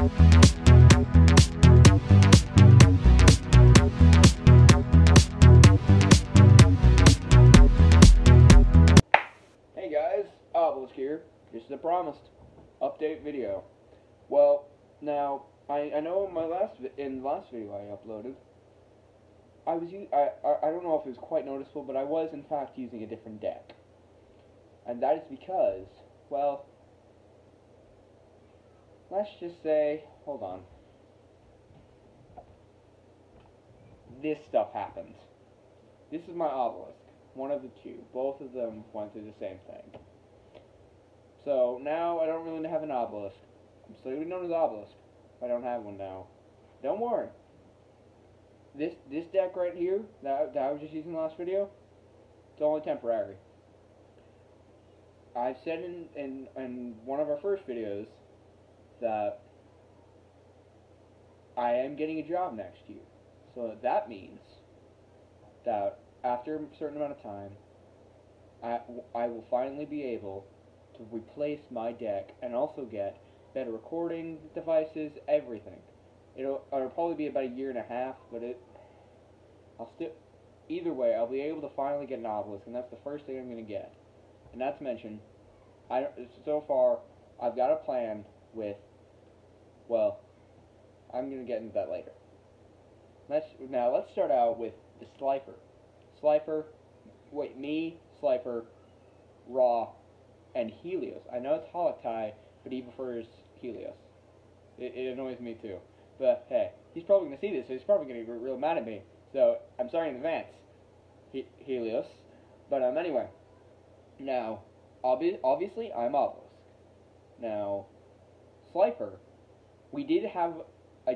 Hey guys, Obelisk here. This is the promised update video. Well, now I know in the last video I uploaded, I don't know if it was quite noticeable, but I was in fact using a different deck, and that is because, well, let's just say, hold on, this stuff happened. This is my Obelisk, one of the two. Both of them went through the same thing. So now I don't really have an Obelisk. I'm still known as Obelisk. I don't have one now. Don't worry. This deck right here that I was just using in the last video, it's only temporary. I said in one of our first videos that I am getting a job next year. So that means that after a certain amount of time, I will finally be able to replace my deck and also get better recording devices, everything. It'll probably be about a year and a half, but either way, I'll be able to finally get an Obelisk, and that's the first thing I'm going to get. And not to mention, so far, I've got a plan with, well, I'm going to get into that later. Let's start out with the Slifer. Slifer, Raw, and Helios. I know it's Holotai, but he prefers Helios. It annoys me too. But hey, he's probably going to see this, so he's probably going to get real mad at me. So I'm sorry in advance, Helios. But anyway, now obviously I'm Obelisk. Now, Slifer, we did have I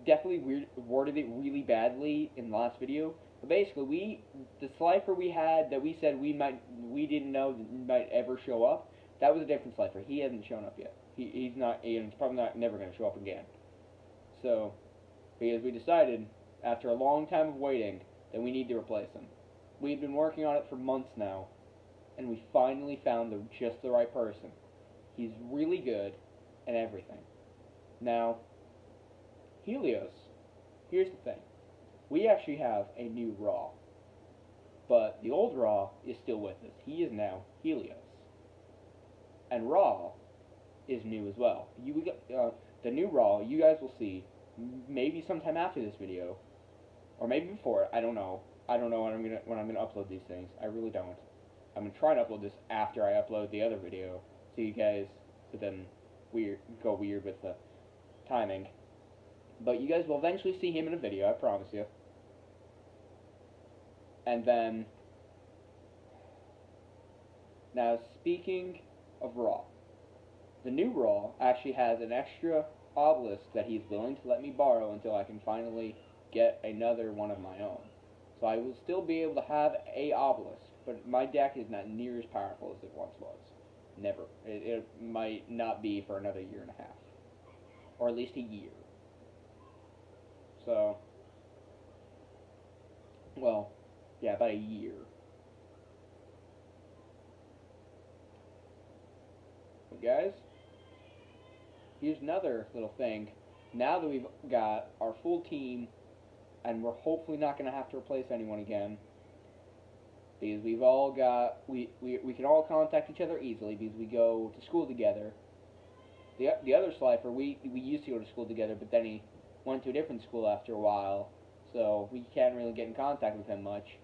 definitely worded it really badly in the last video. But basically, the Slifer we had that we said we didn't know might ever show up, that was a different Slifer. He hasn't shown up yet. He's probably never going to show up again. So, because we decided, after a long time of waiting, that we need to replace him. We've been working on it for months now, and we finally found just the right person. He's really good and everything. Now, Helios, here's the thing. We actually have a new Raw, but the old Raw is still with us. He is now Helios. And Raw is new as well. The new Raw, you guys will see maybe sometime after this video, or maybe before. I don't know. I don't know when I'm gonna upload these things. I really don't. I'm gonna try to upload this after I upload the other video, so you guys could then go weird with the timing. But you guys will eventually see him in a video, I promise you. And then, now speaking of Raw, the new Raw actually has an extra Obelisk that he's willing to let me borrow until I can finally get another one of my own. So I will still be able to have a Obelisk, but my deck is not near as powerful as it once was. Never. It might not be for another year and a half. Or at least a year. So, well, yeah, about a year. But guys, here's another little thing. Now that we've got our full team, and we're hopefully not going to have to replace anyone again, because we've all got, we can all contact each other easily because we go to school together. The other Slifer, we used to go to school together, but then he went to a different school after a while, so we can't really get in contact with him much.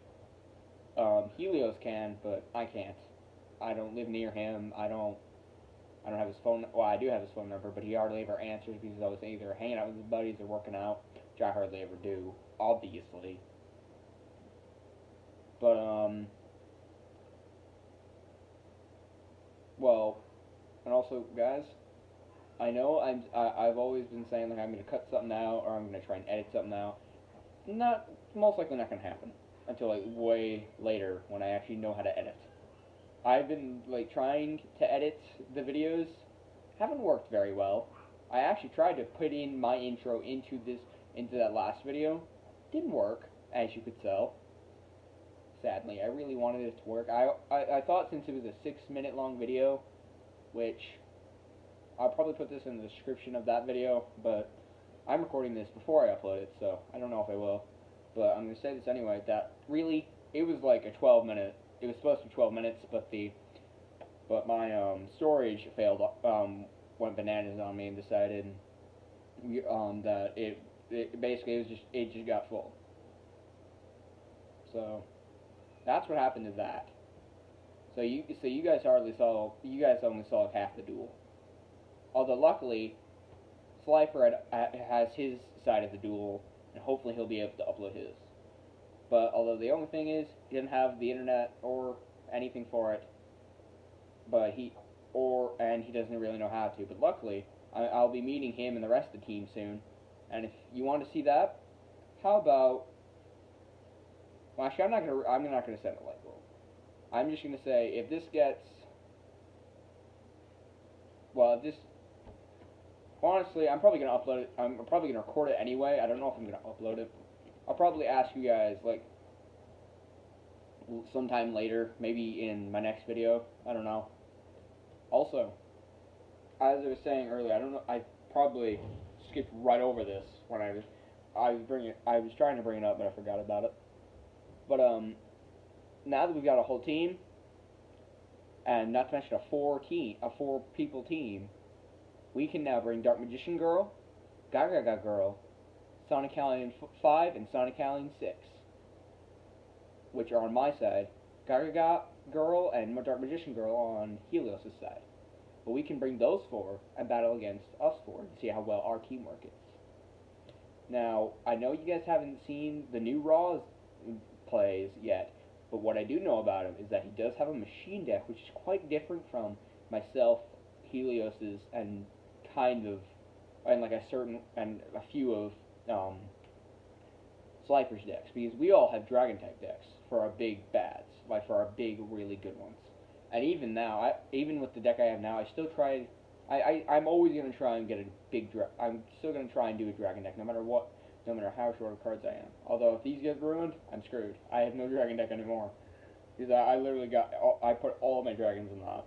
Helios can, but I can't. I don't live near him. I don't have his phone. Well, I do have his phone number, but he hardly ever answers because I was either hanging out with his buddies or working out, which I hardly ever do, obviously. But well, and also, guys, I know I've always been saying like I'm gonna cut something out or I'm gonna try and edit something out. Most likely not gonna happen until like way later when I actually know how to edit. I've been like trying to edit the videos, haven't worked very well. I actually tried to put in my intro into that last video, didn't work, as you could tell. Sadly, I really wanted it to work. I thought since it was a 6-minute long video, which I'll probably put this in the description of that video, but I'm recording this before I upload it, so I don't know if I will. But I'm going to say this anyway, that really, it was like a 12-minute, it was supposed to be 12 minutes, but my storage failed, went bananas on me and decided that it basically, it just got full. So, that's what happened to that. So you guys only saw like half the duel. Although luckily, Slifer has his side of the duel, and hopefully he'll be able to upload his. But although the only thing is, he didn't have the internet or anything for it, and he doesn't really know how to. But luckily, I'll be meeting him and the rest of the team soon. And if you want to see that, how about? Well, actually, I'm not gonna set a light bulb. I'm just gonna say if this gets, well, honestly, I'm probably gonna upload it. I'm probably gonna record it anyway. I don't know if I'm gonna upload it. I'll probably ask you guys like sometime later, maybe in my next video. I don't know. Also, as I was saying earlier, I don't know. I probably skipped right over this when I was trying to bring it up, but I forgot about it. But now that we've got a whole team, and not to mention a four-people team, we can now bring Dark Magician Girl, Gaga Girl, Sonic Alien 5, and Sonic Alien 6, which are on my side. Gaga Girl and Dark Magician Girl on Helios' side. But we can bring those four and battle against us four to see how well our teamwork is. Now, I know you guys haven't seen the new Raw plays yet, but what I do know about him is that he does have a machine deck, which is quite different from myself, Helios's, and like a few of Slifer's decks, because we all have Dragon type decks for our big bads, like for our big, really good ones. And even now, even with the deck I have now, I'm always gonna try and get a big I'm still gonna try and do a Dragon deck, no matter what. No matter how short of cards I am. Although if these get ruined, I'm screwed. I have no Dragon deck anymore. Because I literally I put all of my Dragons in that.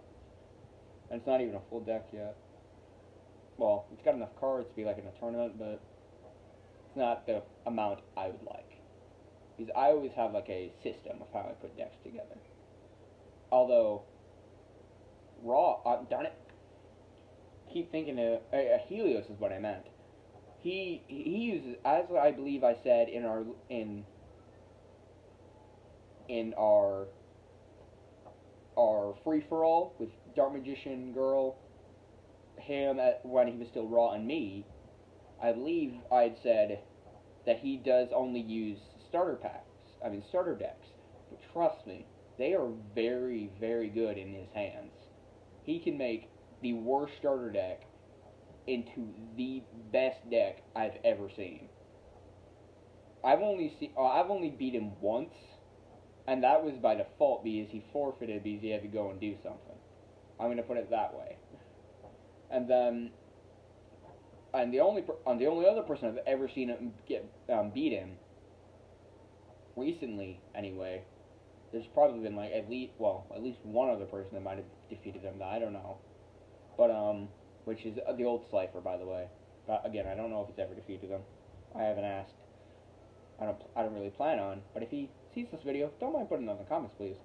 And it's not even a full deck yet. Well, it's got enough cards to be like in a tournament, but it's not the amount I would like. Because I always have like a system of how I put decks together. Although, darn it. Keep thinking Helios is what I meant. He uses, as I believe I said in our free for all with Dark Magician Girl, him when he was still Raw, and me, I believe I'd said that he does only use starter decks. But trust me, they are very, very good in his hands. He can make the worst starter deck into the best deck I've ever seen. I've only beat him once, and that was by default because he forfeited because he had to go and do something. I'm gonna put it that way. And then, the only other person I've ever seen him beat him recently, anyway. There's probably been like at least one other person that might have defeated him. That I don't know, but which is the old Slifer, by the way. But again, I don't know if he's ever defeated him. I haven't asked. I don't really plan on. But if he sees this video, don't mind putting it in the comments, please.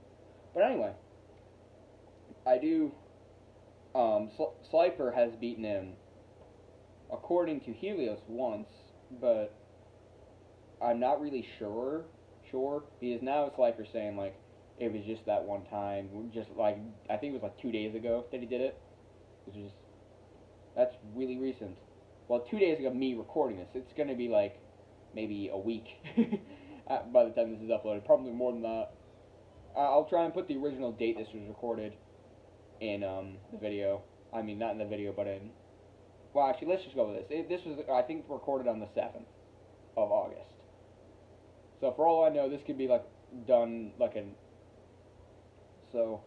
But anyway, I do. Slifer has beaten him, according to Helios, once, but I'm not really sure, because now Slifer's saying like it was just that one time, just like I think it was like 2 days ago that he did it, which is. That's really recent. Well, 2 days ago, me recording this. It's going to be like maybe a week by the time this is uploaded. Probably more than that. I'll try and put the original date this was recorded in the video. I mean, not in the video, but in... Well, actually, let's just go with this. This was, I think, recorded on the 7th of August. So, for all I know, this could be, like, done, like, So,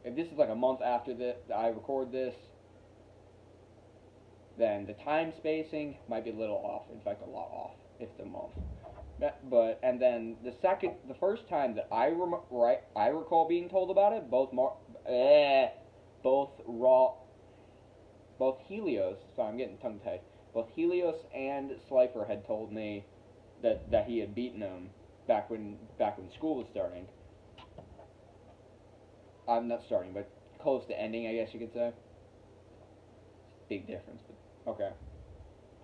if this is, like, a month after I record this, then the time spacing might be a little off. In fact, a lot off, if it's a month. And then the first time that I recall being told about it, both Raw both Helios. Sorry, I'm getting tongue tied. Both Helios and Slifer had told me that he had beaten him back when school was starting. I'm not starting, but close to ending, I guess you could say. Big difference, but okay.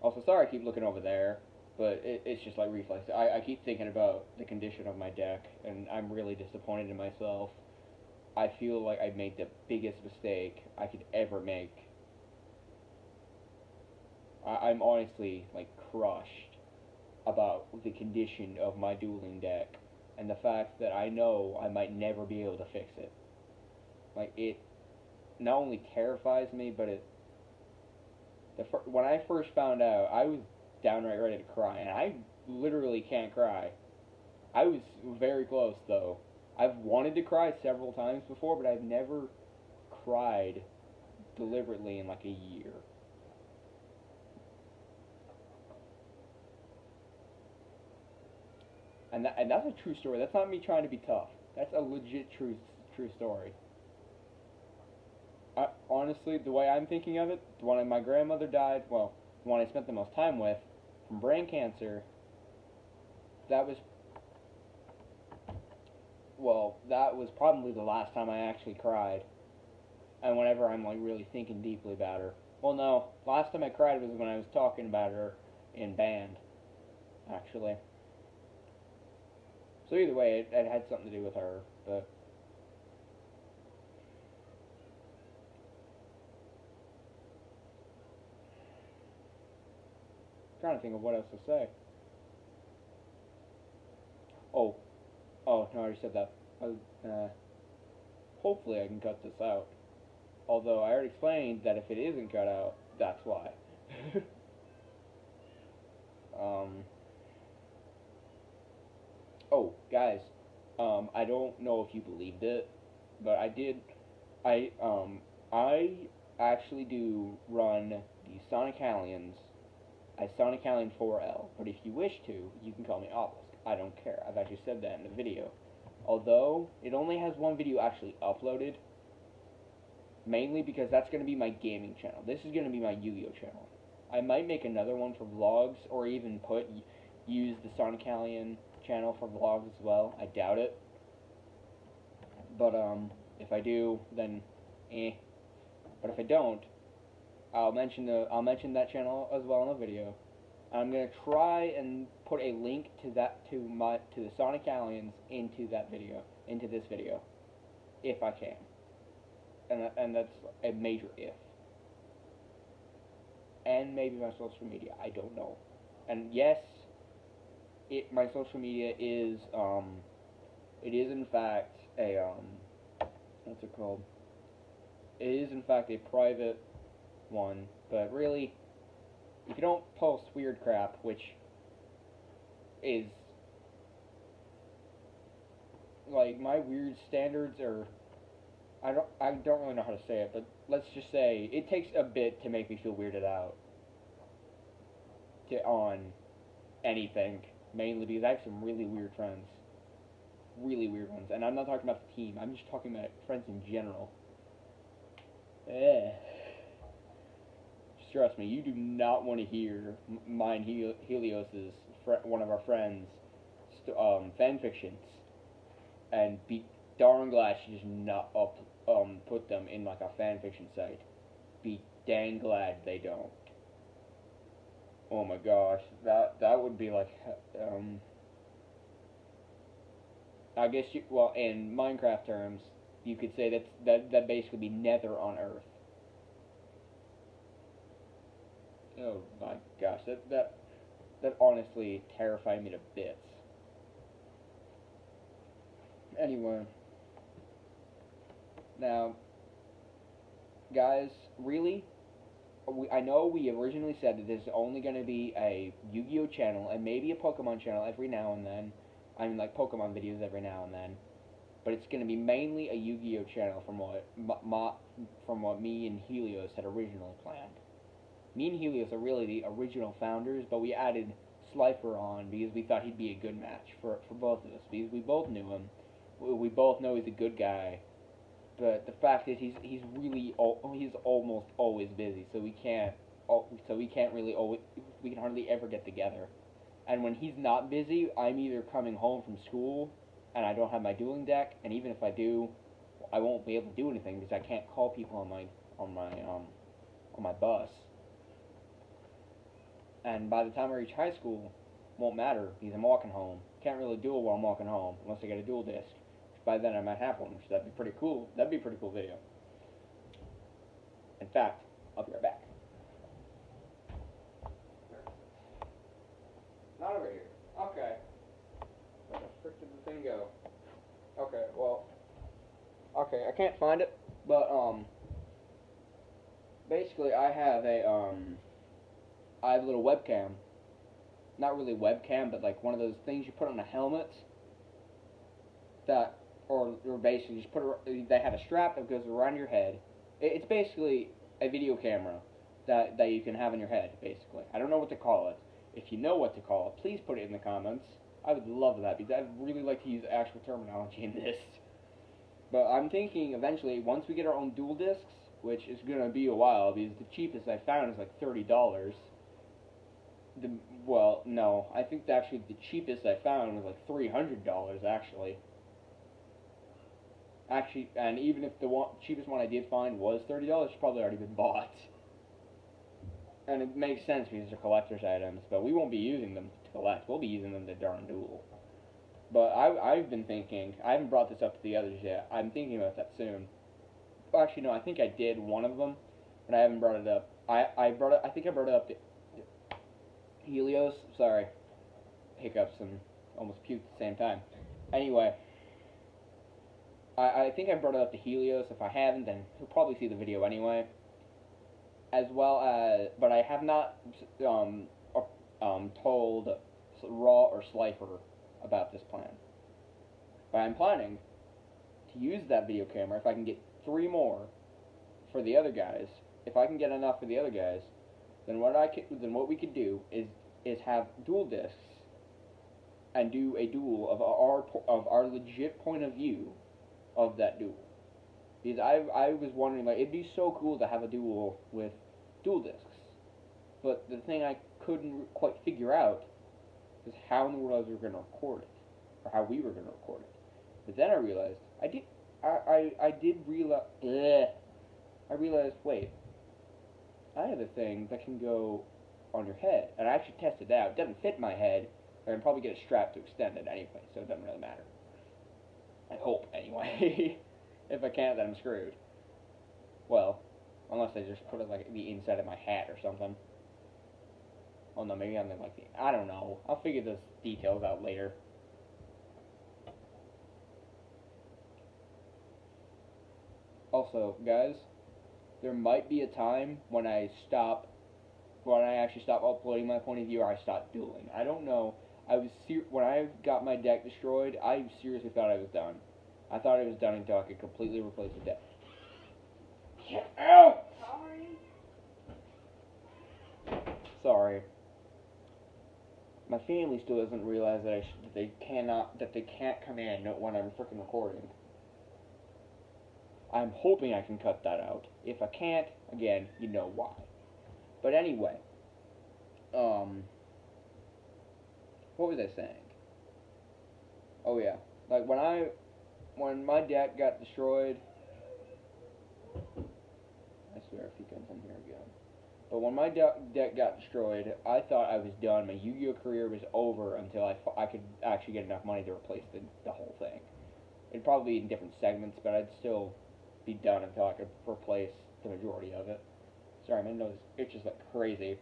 Also, sorry I keep looking over there, but it's just like reflex. I keep thinking about the condition of my deck, and I'm really disappointed in myself. I feel like I made the biggest mistake I could ever make. I'm honestly, like, crushed about the condition of my dueling deck, and the fact that I know I might never be able to fix it. Like, it not only terrifies me, but when I first found out, I was downright ready to cry, and I literally can't cry. I was very close, though. I've wanted to cry several times before, but I've never cried deliberately in like a year. And that's a true story. That's not me trying to be tough. That's a legit true story. Honestly, the way I'm thinking of it, when my grandmother died, well, the one I spent the most time with, from brain cancer, that was, that was probably the last time I actually cried. And whenever I'm like really thinking deeply about her. Well, no, last time I cried was when I was talking about her in band, actually. So either way, it had something to do with her, but I'm trying to think of what else to say. Oh, no, I already said that. Hopefully I can cut this out. Although I already explained that if it isn't cut out, that's why. um. Oh, guys. I don't know if you believed it, but I did. I actually do run the Sonic Aliens as Sonic Alien 4L, but if you wish to, you can call me Obelisk. I don't care. I've actually said that in the video. Although, it only has one video actually uploaded, mainly because that's going to be my gaming channel. This is going to be my Yu-Gi-Oh channel. I might make another one for vlogs, or even use the Sonic Alien channel for vlogs as well. I doubt it. But, if I do, then, eh. But if I don't, I'll mention that channel as well in the video. I'm gonna try and put a link to the Sonic Aliens into this video, if I can. And that's a major if. And maybe my social media, I don't know. And yes, my social media is it is in fact a what's it called? It is in fact a private one, but really, if you don't post weird crap, which is like my weird standards are, I don't really know how to say it, but let's just say it takes a bit to make me feel weirded out on anything, mainly because I have some really weird friends, really weird ones, and I'm not talking about the team. I'm just talking about friends in general. Trust me, you do not want to hear mine Helios's one of our friends fan fictions, and be darn glad she just not put them in like a fan fiction site. Be dang glad they don't. Oh my gosh, that would be like I guess in Minecraft terms, you could say that basically be Nether on Earth. Oh my gosh, that honestly terrified me to bits. Anyway, now, guys, really, I know we originally said that this is only going to be a Yu-Gi-Oh channel and maybe a Pokemon channel every now and then. I mean, like Pokemon videos every now and then. But it's going to be mainly a Yu-Gi-Oh channel from what me and Helios had originally planned. Me and Helios are really the original founders, but we added Slifer on because we thought he'd be a good match for both of us, because we both knew him. We both know he's a good guy, But the fact is, he's almost always busy, so we can't really always we can hardly ever get together. And when he's not busy, I'm either coming home from school and I don't have my dueling deck, and even if I do, I won't be able to do anything because I can't call people on my bus. And by the time I reach high school, won't matter because I'm walking home. Can't really duel while I'm walking home unless I get a dual disc. By then I might have one, which that'd be pretty cool. That'd be a pretty cool video. In fact, I'll be right back. Not over here. Okay. Where the frick did the thing go? Okay, well. Okay, I can't find it, but basically I have a little webcam. Not really webcam, but like one of those things you put on a helmet. That, or basically just they have a strap that goes around your head. It's basically a video camera that you can have in your head, basically. I don't know what to call it. If you know what to call it, please put it in the comments. I would love that, because I'd really like to use actual terminology in this. But I'm thinking eventually, once we get our own dual discs, which is going to be a while, because the cheapest I found is like $30. Well, no, I think actually the cheapest I found was like $300, actually. Actually, and even if the cheapest one I did find was $30, it's probably already been bought. And it makes sense because they're collector's items, but we won't be using them to collect. We'll be using them to darn duel. But I've been thinking, I haven't brought this up to the others yet. I'm thinking about that soon. Actually, no, I think I did one of them, but I haven't brought it up. I think I brought it up to Helios. Sorry, hiccups and almost puked at the same time. Anyway, I think I brought it up to Helios. If I haven't, then he'll probably see the video anyway. As well as, but I have not told Raw or Slifer about this plan. But I'm planning to use that video camera if I can get 3 more for the other guys. If I can get enough for the other guys, then what we could do is have dual discs and do a duel of our legit point of view of that duel. Because I was wondering, like, it'd be so cool to have a duel with dual discs. But the thing I couldn't quite figure out is how in the world we were going to record it, or how we were going to record it. But then I realized I realized, wait, I have a thing that can go on your head, and I actually tested it out. It doesn't fit my head, but I can probably get a strap to extend it anyway, so it doesn't really matter. I hope, anyway. If I can't, then I'm screwed. Well, unless I just put it like the inside of my hat or something. Oh no, maybe I'm like I don't know. I'll figure those details out later. Also, guys, there might be a time when I actually stop uploading my point of view, or I stop dueling. I don't know. When I got my deck destroyed, I seriously thought I was done. I thought I was done until I could completely replace the deck. Get out! Sorry. My family still doesn't realize that they can't come in when I'm freaking recording. I'm hoping I can cut that out. If I can't, again, you know why. But anyway, what was I saying? Oh yeah, like when my deck got destroyed, I swear if he comes in here again. But when my deck got destroyed, I thought I was done. My Yu-Gi-Oh career was over until I could actually get enough money to replace the whole thing. It'd probably be in different segments, but I'd still be done until I could replace the majority of it. Sorry, my nose itches like crazy.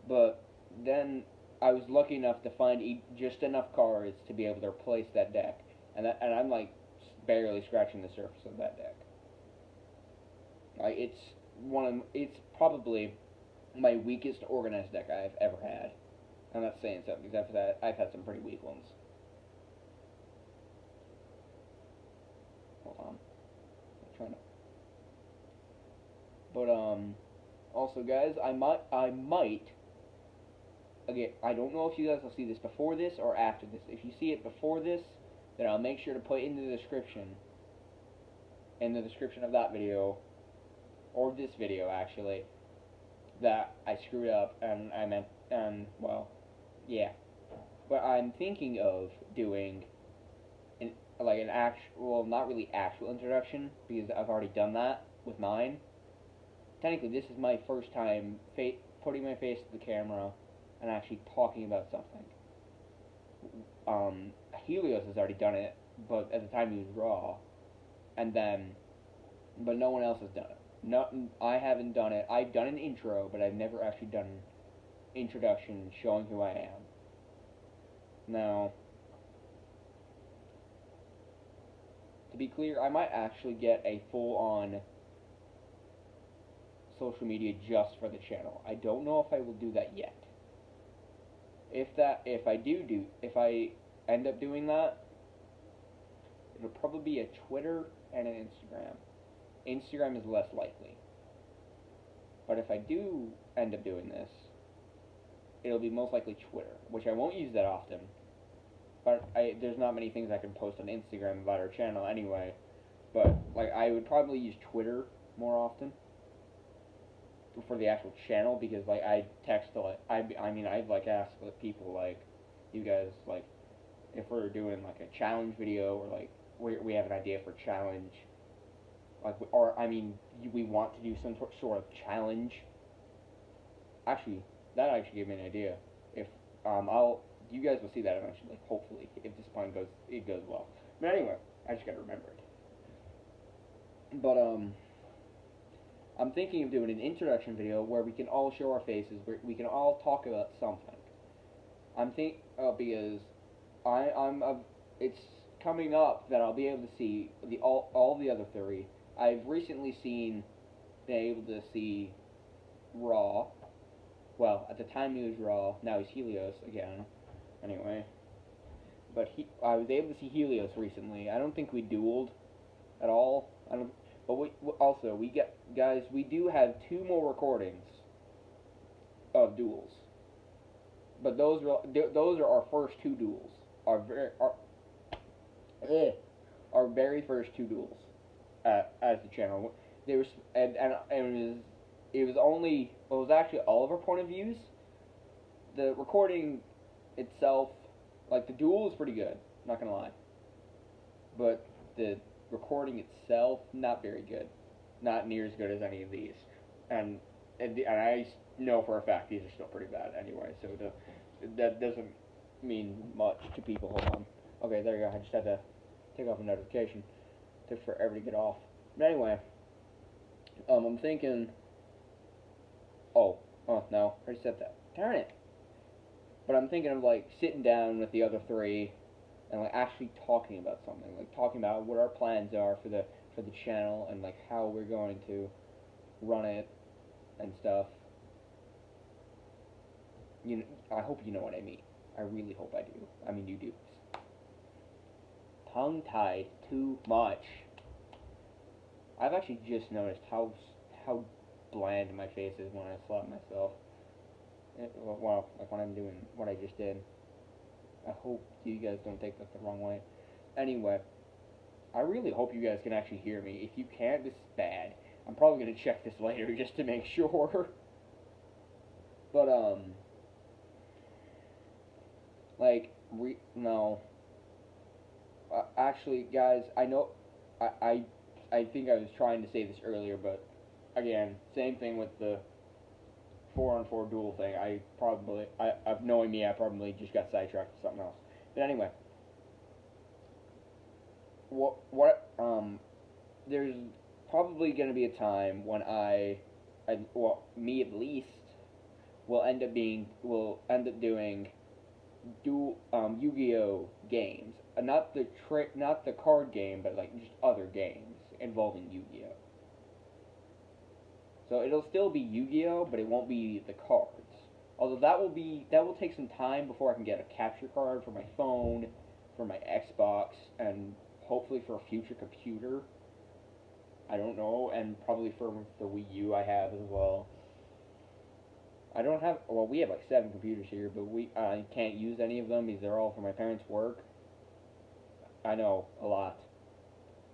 But then I was lucky enough to find just enough cards to be able to replace that deck, and I'm like barely scratching the surface of that deck. Like it's probably my weakest organized deck I've ever had. I'm not saying something because I've had some pretty weak ones. Hold on, I'm trying to. But also guys, I might. Again, I don't know if you guys will see this before this or after this. If you see it before this, then I'll make sure to put in the description of that video, or this video actually, that I screwed up and I meant, well, yeah. But I'm thinking of doing an actual, well, not really actual introduction, because I've already done that with mine. Technically, this is my first time putting my face to the camera and actually talking about something. Helios has already done it, but at the time he was Raw, but no one else has done it. No, I haven't done it. I've done an intro, but I've never actually done an introduction showing who I am. Now, to be clear, I might actually get a full-on social media just for the channel. I don't know if I will do that yet. If I end up doing that, it'll probably be a Twitter and an Instagram. Instagram is less likely. But if I do end up doing this, it'll be most likely Twitter, which I won't use that often. But there's not many things I can post on Instagram about our channel anyway. But like, I would probably use Twitter more often for the actual channel, because like I text a lot. I'd like ask people, like, you guys, like, if we're doing like a challenge video, or like we have an idea for challenge, like, or we want to do some sort of challenge. Actually, that actually gave me an idea. If you guys will see that eventually, hopefully, if this plan goes well. But anyway, I just gotta remember it. But I'm thinking of doing an introduction video where we can all show our faces, where we can all talk about something. Because it's coming up that I'll be able to see all the other three. I've recently been able to see Raw. Well, at the time he was Raw, now he's Helios again. Anyway, but I was able to see Helios recently. I don't think we dueled at all. But we do have 2 more recordings of duels. But those are our first 2 duels. Our very first 2 duels as the channel. It was actually all of our point of views. The recording itself, like, the duel is pretty good, not gonna lie. But the recording itself, not very good. Not near as good as any of these. And I know for a fact these are still pretty bad anyway, so that doesn't mean much to people. Hold on. Okay, there you go. I just had to take off a notification for everybody to get off. But anyway, I'm thinking... Oh, no. I already said that. Darn it. But I'm thinking of, like, sitting down with the other 3 and, like, actually talking about something. Like, talking about what our plans are for the channel, and, like, how we're going to run it and stuff. I hope you know what I mean. I really hope I do. I mean, you do. Tongue-tied too much. I've actually just noticed how bland my face is when I slap myself. Well, like when I'm doing what I just did. I hope you guys don't take that the wrong way. Anyway, I really hope you guys can actually hear me. If you can't, this is bad. I'm probably going to check this later just to make sure. But, no. Actually, guys, I know, I think I was trying to say this earlier, but, again, same thing with the 4-on-4 duel thing. Knowing me, I probably just got sidetracked to something else. But anyway, there's probably going to be a time when me at least, will end up doing Yu-Gi-Oh games. Not the card game, but like just other games involving Yu-Gi-Oh. So it'll still be Yu-Gi-Oh, but it won't be the cards. Although that will take some time before I can get a capture card for my phone, for my Xbox, and hopefully for a future computer. I don't know, and probably for the Wii U I have as well. We have like 7 computers here, but I can't use any of them because they're all for my parents' work. I know, a lot.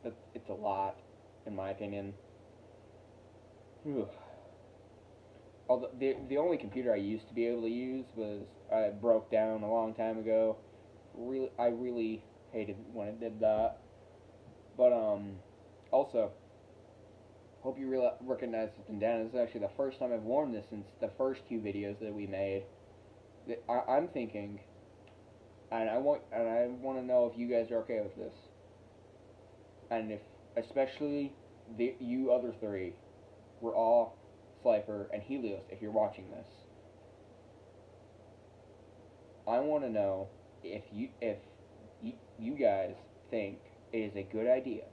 It's a lot, in my opinion. Whew. Although the only computer I used to be able to use was broke down a long time ago. I really hated when it did that. But also hope you recognize this bandana. This is actually the first time I've worn this since the first two videos that we made. I'm thinking, and I want to know if you guys are okay with this, and if especially you other three, we're all Slifer and Helios. If you're watching this, I want to know if you guys think it is a good idea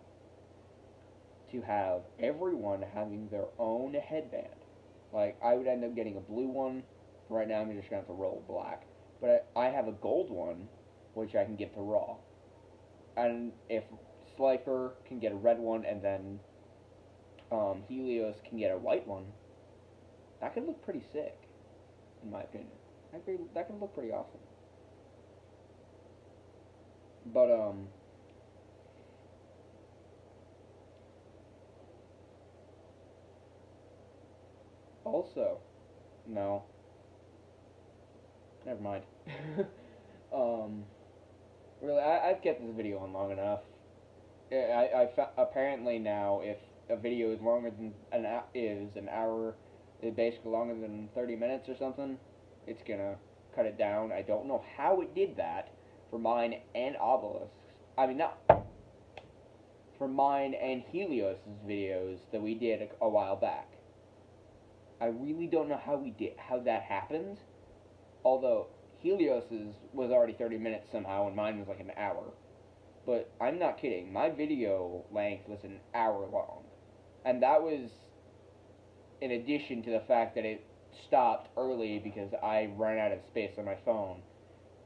to have everyone having their own headband. Like, I would end up getting a blue one. Right now, I'm just going to have to roll black. But I have a gold one, which I can give to Raw. And if Slifer can get a red one, and then Helios can get a white one, that could look pretty sick, in my opinion. That could look pretty awesome. But, also, no. Never mind. um, really, I've kept this video on long enough. Apparently now, if a video is longer than an hour, is basically longer than 30 minutes or something, it's gonna cut it down. I don't know how it did that for mine and Obelisk's. I mean, not for mine and Helios' videos that we did a while back. I really don't know how that happened. Although Helios's was already 30 minutes somehow, and mine was like an hour. But I'm not kidding. My video length was an hour long, and that was in addition to the fact that it stopped early because I ran out of space on my phone.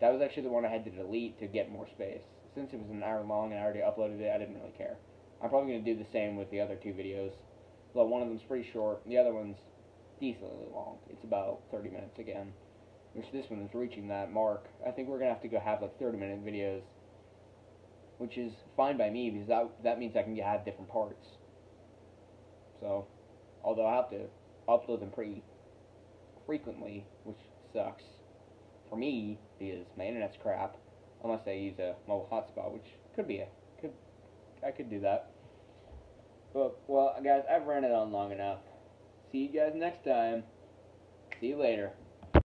That was actually the one I had to delete to get more space. Since it was an hour long and I already uploaded it, I didn't really care. I'm probably going to do the same with the other two videos. Well, one of them's pretty short, the other one's decently long. It's about 30 minutes again, which this one is reaching that mark. I think we're going to have to go have like 30-minute videos, which is fine by me because that means I can have different parts. So, although I have to upload them pretty frequently, which sucks for me because my internet's crap, unless I use a mobile hotspot, which I could do that. But well, guys, I've ran it on long enough. See you guys next time. See you later.